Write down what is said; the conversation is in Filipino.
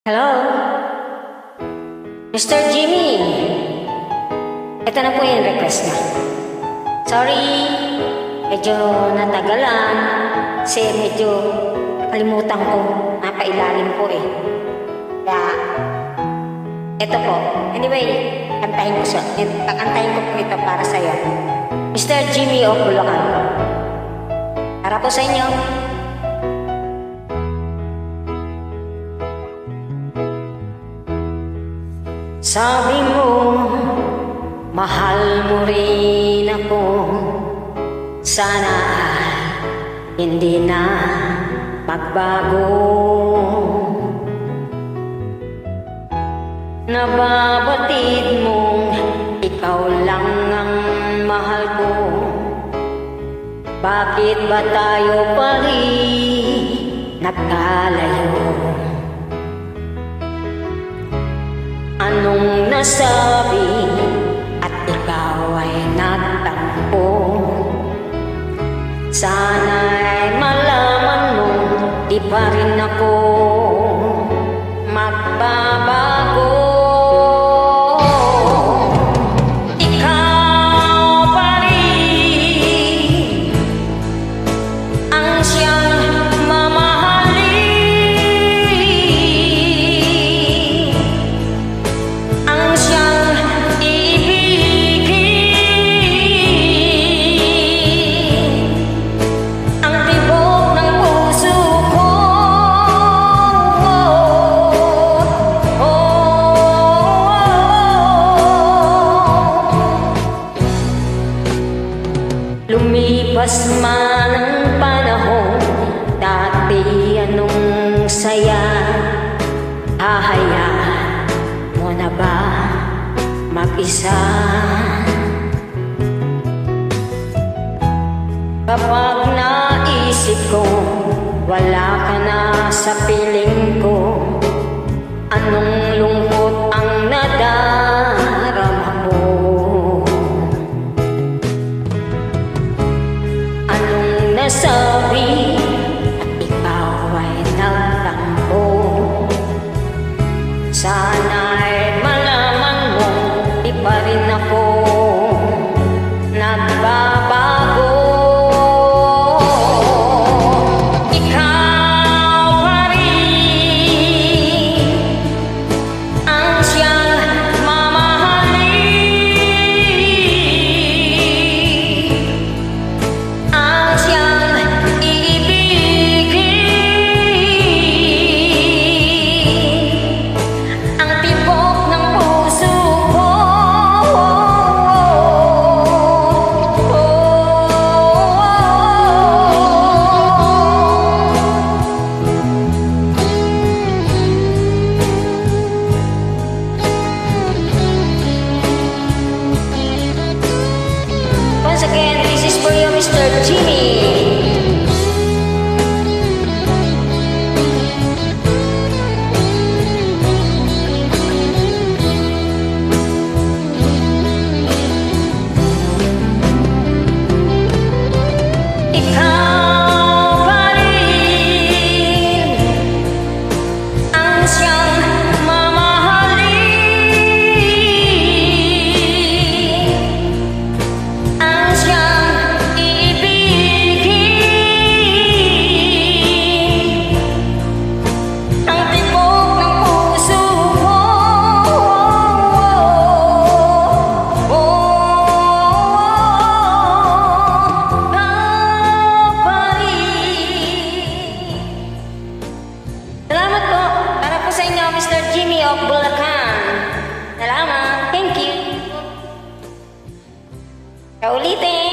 Hello? Mr. Jimmy! Ito na po yung request niya. Sorry, medyo natagalan kasi medyo kalimutan ko, napailalim po eh. Kaya, ito po. Anyway, kakantahin ko po ito para sa'yo. Mr. Jimmy of Bulacan. Para po sa inyo. Sabi mo, mahal mo rin ako. Sana hindi na magbago. Nababatid mong ikaw lang ang mahal ko. Bakit ba tayo pa rin nagkalayo? Anong nasabi at ikaw ay nagtampo? Sana'y malaman mo, di pa rin ako magbabago. Ikaw pa rin ang siyang mamahalin, ang siyang ibigin, ang tibok ng puso ko. Lumipas man ang panahon, dati anong saya, hahayaan mo na ba mag-isa? Kapag naisip ko, wala ka na sa piling ko, anong lungkot ang nadarama ko? Anong nasabi at ikaw ay nagtampo? Sana'y malaman mo, di pa rin ako nagbabago. Ikaw pa rin ang siyang mamahalin, ang siyang iibigin, ang tibok ng puso ko. Once again, this is for you, Mr. Jimmy. Ikaw pa rin ang siyang mamahalin, ang siyang ibigin, ang tibok ng puso ko. Ikaw pa rin. Salamat po. Para po sa inyo, Mr. Jimmy of Bulacan. Salamat. Thank you. Kaulitin.